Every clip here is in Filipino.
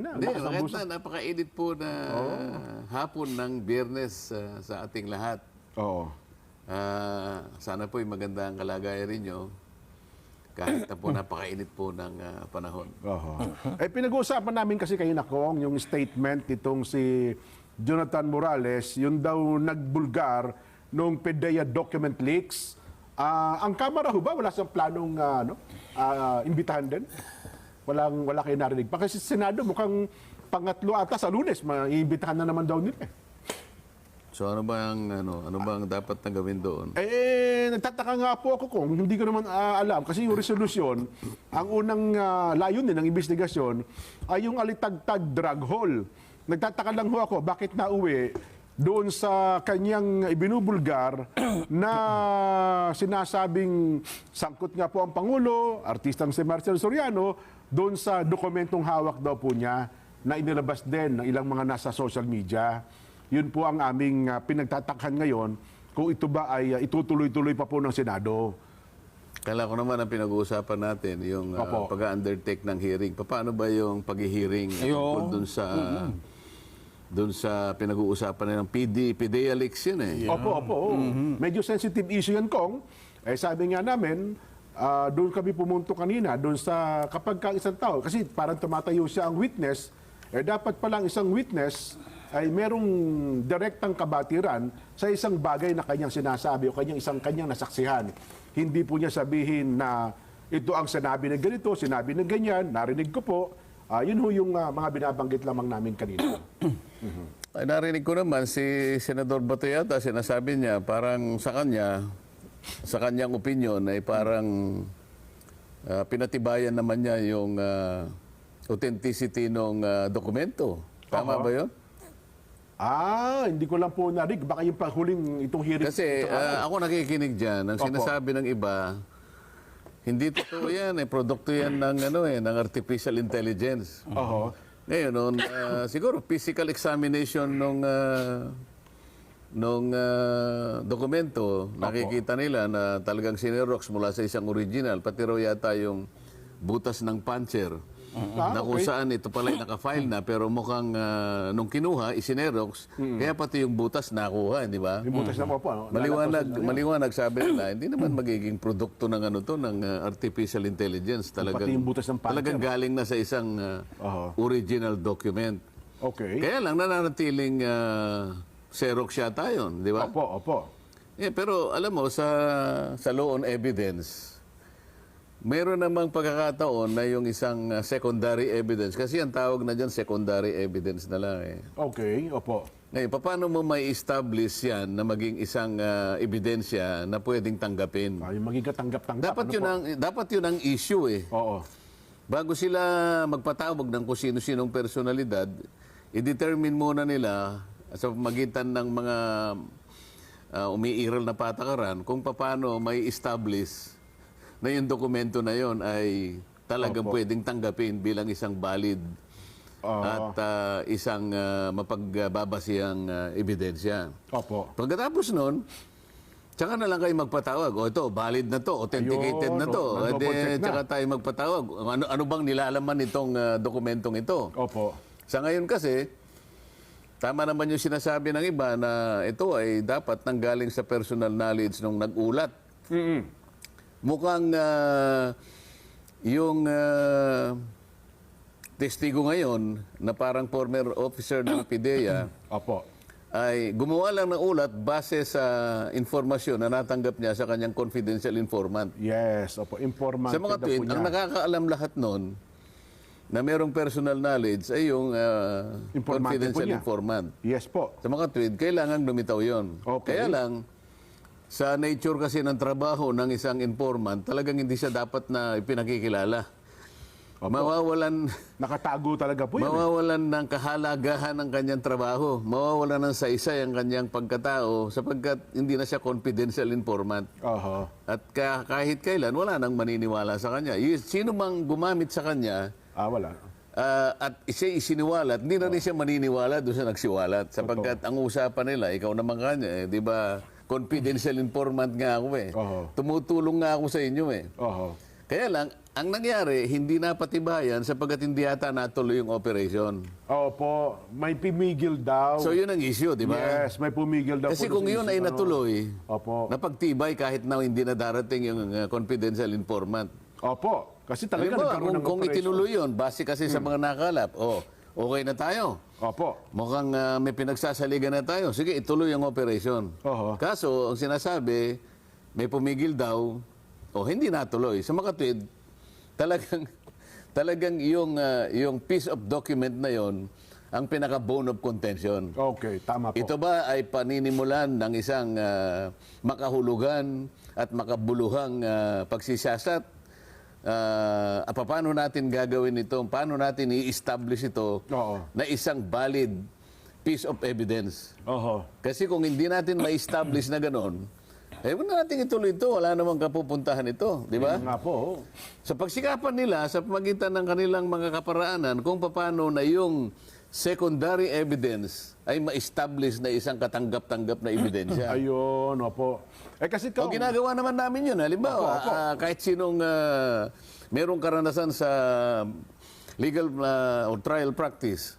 kanina. Hindi, Lakas ng bakit busa. na, napakainit po na hapon ng Biyernes sa ating lahat. Oo. Sana po maganda ang kalagayan ninyo kahit na po napakainit po ng panahon. Oo. Pinag-uusapan namin kasi kayo Kong, yung statement nitong si Jonathan Morales, yun daw nagbulgar nung PDEA document leaks. Ang Kamara ho ba, wala siyang planong imbitahan din? Wala kayo narinig. Pa kasi Senado mukhang pangatlo ata sa Lunes, maiimbitahan na naman daw nila. So ano bang dapat na gawin doon? Nagtataka nga po ako kung hindi ko naman alam kasi yung resolusyon, ang unang layunin ng investigasyon ay yung Alitagtag drug hole. Nagtataka lang ho ako bakit nauwi doon sa kanyang ibinubulgar na sinasabing sangkot nga po ang Pangulo, artistang si Marcel Soriano, doon sa dokumentong hawak daw po niya na inilabas din ng ilang mga nasa social media. Yun po ang aming pinagtatakhan ngayon kung ito ba ay itutuloy-tuloy pa po ng Senado. Kala ko naman ang pinag-uusapan natin, yung pag-undertake ng hearing. Paano ba yung pag-hearing tungkol doon sa pinag-uusapan ng PDEA leaks yun eh. Opo. Medyo sensitive issue yan, Kong. Sabi nga namin, doon kami pumunto kanina, doon sa kapag ka isang tao, kasi parang tumatayo siya ang witness, dapat palang isang witness ay merong direktang kabatiran sa isang bagay na kanyang sinasabi o kanyang nasaksihan. Hindi po niya sabihin na ito ang sinabi na ganito, sinabi na ganyan, narinig ko po. Yun ho yung mga binabanggit lamang namin kanina. Ay, narinig ko naman si Senador Bato yata, sinasabi niya parang sa kanyang opinion ay parang pinatibayan naman niya yung authenticity ng dokumento. Tama ba yun? Hindi ko lang po narinig. Baka yung panghuling itong hearing. Kasi ako nakikinig dyan. Ang sinasabi ng iba, hindi totoo yan. Produkto yan ng artificial intelligence. Ngayon, siguro physical examination nung dokumento, nakikita nila na talagang sinerox mula sa isang original. Pati raw yata yung butas ng puncher. Na kung saan ito pala ay naka-file na pero mukhang nung kinuha, isinerox, kaya pati yung butas nakuha, di ba? Yung butas na po. Maliwanag sabi nila, hindi naman magiging produkto ng ng artificial intelligence. Pati yung butas ng puncher. Talagang galing na sa isang original document. Okay. Kaya lang nananatiling Xerox yata yun, di ba? Opo. Pero alam mo, sa law on evidence, meron namang pagkakataon na yung isang secondary evidence. Kasi ang tawag na dyan, secondary evidence na lang eh. Okay, opo. Ngayon, paano mo may establish yan na maging isang ebidensya na pwedeng tanggapin? Yung maging katanggap-tanggap. Dapat yun ang issue eh. Oo. Bago sila magpatawag ng kung sino-sinong personalidad, i-determine muna nila sa magitan ng mga umiiral na patakaran kung paano may establish na yung dokumento na yon ay talagang pwedeng tanggapin bilang isang valid at isang mapagbabasihang ebidensya. Opo. Pagkatapos nun, tsaka na lang kayo magpatawag. O ito, valid na to, authenticated na to. Tsaka tayo magpatawag. Ano bang nilalaman itong dokumentong ito? Opo. Sa ngayon kasi, tama naman yung sinasabi ng iba na ito ay dapat nanggaling sa personal knowledge nung nag-ulat. Mukhang yung testigo ngayon na parang former officer ng PDEA ay gumawa lang ng ulat base sa informasyon na natanggap niya sa kanyang confidential informant. Yes, informant. Sa mga twin, ang nakakaalam lahat nun na merong personal knowledge ay yung confidential informant. Yes po. Sa mga twin, kailangan lumitaw yon. Kaya lang, sa nature kasi ng trabaho ng isang informant, talagang hindi siya dapat na ipinakikilala. Mawawalan, nakatago talaga po yun. Mawawalan ng kahalagahan ng kanyang trabaho. Mawawalan ng saysay ang kanyang pagkatao sapagkat hindi na siya confidential informant. At kahit kailan, wala nang maniniwala sa kanya. Sino mang gumamit sa kanya, wala. At siya isiniwalat, hindi na rin siya maniniwala doon sa nagsiwalat. Sapagkat ang usapan nila, ikaw naman kanya, di ba, confidential informant nga ako eh. Tumutulong nga ako sa inyo eh. Kaya lang, ang nangyari, hindi napatibayan sapagkat hindi yata natuloy yung operation. Opo, may pumigil daw. So yun ang issue, di ba? Yes, may pumigil daw. Kasi po kung sa yun issue, ay natuloy, Opo. napagtibay kahit na hindi na darating yung confidential informant. Opo, kasi talaga Halimbawa, nagkaroon ng kung operation. itinuloy yun, base kasi sa mga nakalap, okay na tayo. Opo. Mukhang may pinagsasaligan na tayo. Sige, ituloy ang operation. Oho. Kaso, ang sinasabi, may pumigil daw, hindi natuloy. Sa makatwid, talagang yung piece of document na yon ang pinaka-bone of contention. Okay, tama po. Ito ba ay paninimulan ng isang makahulugan at makabuluhang pagsisiyasat? Paano natin gagawin ito? Paano natin i-establish ito Oo. na isang valid piece of evidence? Oho. Kasi kung hindi natin ma-establish na gano'n, huwag na natin ituloy ito. Wala namang kapupuntahan ito. Di ba? Nga po. Sa pagsikapan nila, sa pamagitan ng kanilang mga kaparaanan, kung paano na yung secondary evidence ay ma-establish na isang katanggap-tanggap na ebidensya. Ayun, opo. Kasi O ginagawa naman namin yun. Halimbawa, Opo. kahit sinong merong karanasan sa legal or trial practice,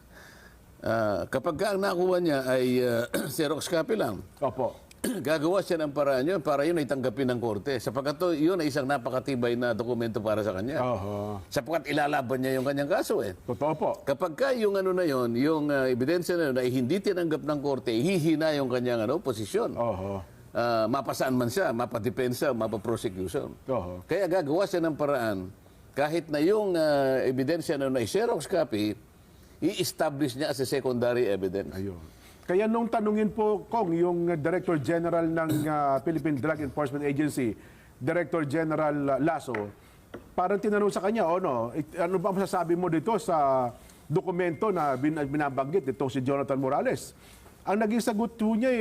kapag ka ang nakuha niya ay Xerox copy lang, Opo. gagawa siya ng paraan yun para yun ay tanggapin ng korte. Sapagkat yun ay isang napakatibay na dokumento para sa kanya. Oho. Sapagkat ilalaban niya yung kanyang kaso eh. Totoo po. Kapag ka yung ano na yun, yung ebidensya na yun ay hindi tinanggap ng korte, hihina yung kanyang posisyon. Oho. Mapasaan man siya, mapadepensa, mapaprosecution. Oho. Kaya gagawa siya ng paraan, kahit na yung ebidensya na yun ay Xerox copy, i-establish niya as a secondary evidence. Ayun. Kaya nung tanungin po, Kong, yung Director General ng Philippine Drug Enforcement Agency, Director General Lasso, parang tinanong sa kanya, ano ba masasabi mo dito sa dokumento na binabanggit itong si Jonathan Morales? Ang naging sagot po niya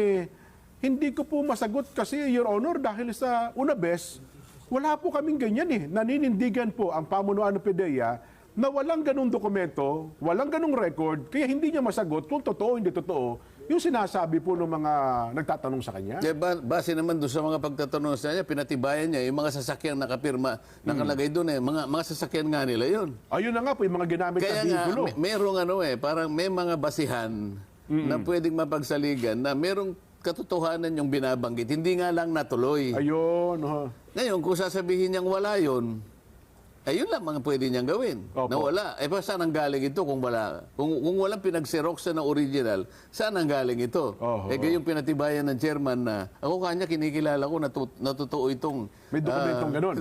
hindi ko po masagot kasi, Your Honor, dahil sa una bes, wala po kaming ganyan Naninindigan po ang pamunuan ng PDEA na walang ganung dokumento, walang ganung record, kaya hindi niya masagot kung totoo o hindi totoo yung sinasabi po ng mga nagtatanong sa kanya. Kaya base naman doon sa mga pagtatanong sa kanya, pinatibayan niya yung mga sasakyan nakapirma, nakalagay doon mga sasakyan nga nila yun. Ayun na nga po, yung mga ginamit Kaya na nga, bikulo. merong parang may mga basihan na pwedeng mapagsaligan na merong katotohanan yung binabanggit. Hindi nga lang natuloy. Ayun. Ngayon, kung sasabihin niyang wala yun, ayun lang mga pwede niyang gawin. Opo. Na wala. Pa saan ang galing ito kung wala? Kung walang pinag-xerox na original, saan ang galing ito? Oho. Gayong pinatibayan ng chairman na ako kanya kinikilala ko na totoo itong... May dokumentong ganun.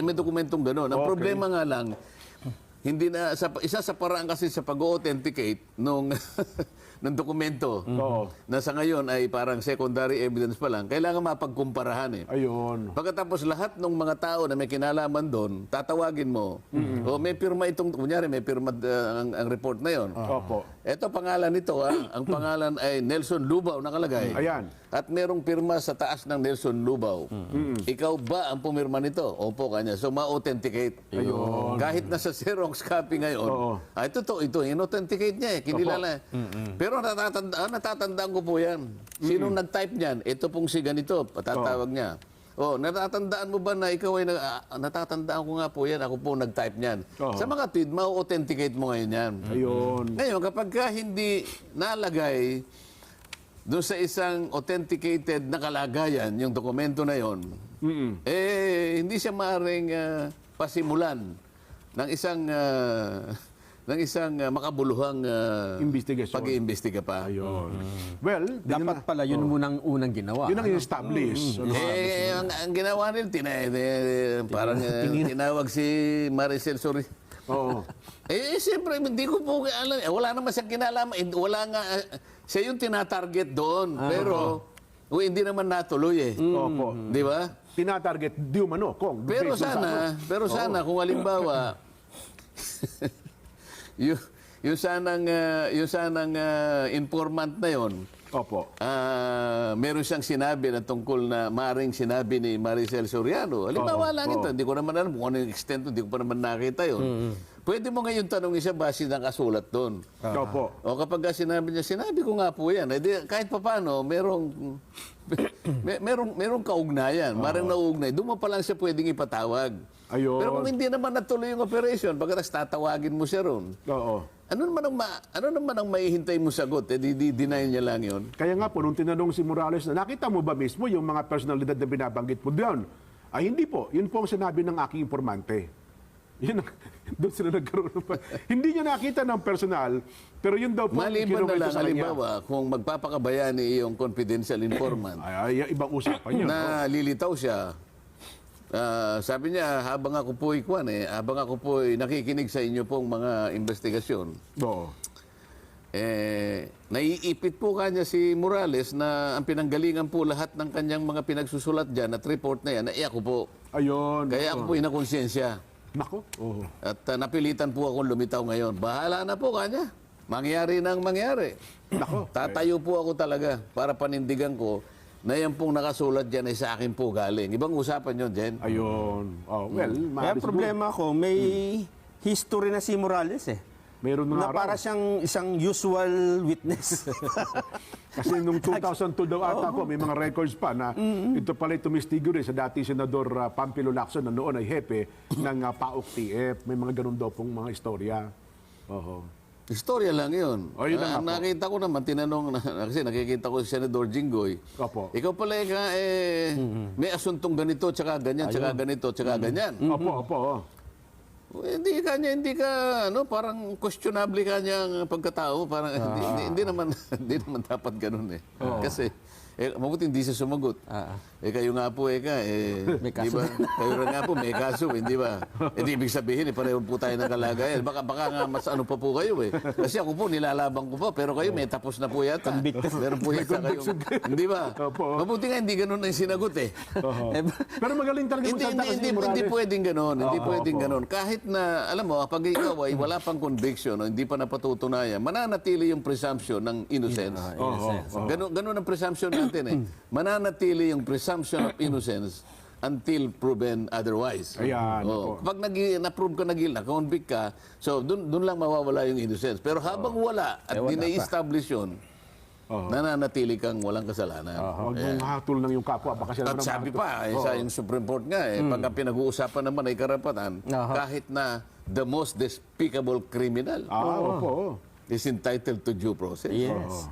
May dokumentong ganun. Ang Okay. problema nga lang, hindi na isa sa paraan kasi sa pag-authenticate nung ng dokumento Oo. na sa ngayon ay parang secondary evidence pa lang, kailangan mapagkumparahan Ayun. Pagkatapos lahat ng mga tao na may kinalaman doon, tatawagin mo. O may pirma itong, kunyari may pirma ang report na yon. Opo. Ito pangalan nito, ang pangalan ay Nelson Lubao nakalagay. Ayan. At merong pirma sa taas ng Nelson Lubao. Ikaw ba ang pumirma nito? Opo, kanya. So ma-authenticate. Ayun. Kahit nasa Xerox copy ngayon, Oo. totoo ito, in-authenticate niya kinilala. Pero natatandaan ko po yan. Sinong nag-type niyan? Ito pong si ganito, patatawag niya. Natatandaan mo ba na ikaw ay natatandaan ko nga po yan, ako po nag-type niyan. Oo. Sa mga tweet, ma-authenticate mo ngayon yan. Ayun. Ngayon, kapag ka hindi nalagay doon sa isang authenticated na kalagayan, yung dokumento na yon, hindi siya maaaring pasimulan ng isang makabuluhang Investigasyon. pag-iimbestiga pa. Ayun. Well, Dapat pala yun munang unang ginawa. yun ang i-establish. Ang ginawa nila, parang tinawag si Maricel Sori. Oo. Siyempre, hindi ko po alam. Wala naman siyang kinalaman. Wala nga, siya yung tinatarget doon. Pero, hindi naman natuloy Opo. Di ba? Tinatarget di umano, Kong. Pero Based on sa sana, kung halimbawa, yung sanang informant na yon, Opo. meron siyang sinabi na tungkol na maring sinabi ni Maricel Soriano. Halimbawa lang ito, hindi ko naman alam kung ano yung extent, hindi ko pa naman nakita yun. Pwede mo ngayon tanongin siya base ng kasulat doon. Opo. O kapag sinabi niya, sinabi ko nga po yan. Kahit pa paano, merong kaugnayan. Marang nauugnay. Doon mo pa lang siya pwedeng ipatawag. Ayun. Pero kung hindi naman natuloy yung operation, pagkatapos tatawagin mo siya ron, Oo. ano naman ang maihintay mo sagot? Di-deny niya lang yun. Kaya nga po, nung tinanong si Morales na, nakita mo ba mismo yung mga personalidad na binabanggit mo doon? Ay, hindi po. Yun po ang sinabi ng aking informante. Yun, doon sila nagkaroon ng... Hindi niya nakita ng personal, pero yun daw po... Maliban na kinuwento lang, sa kanya. halimbawa, kung magpapakabayani yung confidential informant, Ay, ibang usapan yun. na lilitaw siya, sabi niya, habang ako po'y nakikinig sa inyo pong mga investigasyon, Oo. naiipit po kanya si Morales na ang pinanggalingan po lahat ng kanyang mga pinagsusulat dyan at report na yan, ako po. Ayun. Kaya ako po inakonsensya. Nako. Oo. At napilitan po akong lumitaw ngayon. Bahala na po kanya. Mangyari nang mangyari. Nako. Tatayo po ako talaga para panindigan ko na yan pong nakasulat dyan ay sa akin po galing. Ibang usapan yun, Jen. Ayun. Oh, well, Kaya maaari siguro. problema ko, may history na si Morales eh. Meron Na nga raw. para siyang isang usual witness. Kasi nung 2002 daw ata po, may mga records pa na ito pala tumistigo rin sa dati Senador Pampilo Lacson na noon ay hepe ng PAOK TF. May mga ganun daw pong mga istorya. Oo. Istorya lang yun. Oh, yun na nga po. Nakita ko naman, tinanong, kasi nakikita ko si Senador Jinggoy. Opo. Ikaw pala may asuntong ganito, tsaka ganyan, tsaka ganito, tsaka ganyan. Opo. Hindi ka, parang questionable ka niyang pagkatao. Parang, hindi naman dapat ganun eh. Kasi, mabuti hindi siya sumagot. Kayo nga po, May di kaso. ba? Kayo rin nga po, may kaso, hindi ba? Di ibig sabihin, pareho po tayo ng kalagayan. Baka nga mas ano pa po kayo eh. Kasi ako po, nilalabang ko pa, pero kayo may tapos na po yata. Meron po yata kayo. Hindi ba? Opo. Mabuti nga, hindi ganun ang sinagot eh. Pero magaling talaga magsalita kasi si Morales. Hindi pwedeng ganun. Hindi pwedeng ganun. Kahit na, alam mo, pag ikaw ay wala pang conviction o hindi pa napatutunayan, mananatili yung presumption ng innocence. Ganun ang presumption natin eh. Mananatili yung presumption of innocence until proven otherwise. Ayan, Oh. opo. Pag na-prove ka na guilty, na-convict ka, so dun lang mawawala yung innocence. Pero habang wala at di na-establish yun, nananatili kang walang kasalanan. Huwag mong hatol ng yung kapwa. Baka siya At naman sabi ang- pa, sa yung Supreme Court nga, pagka pinag-uusapan naman ay karapatan, kahit na the most despicable criminal Opo. is entitled to due process. Yes.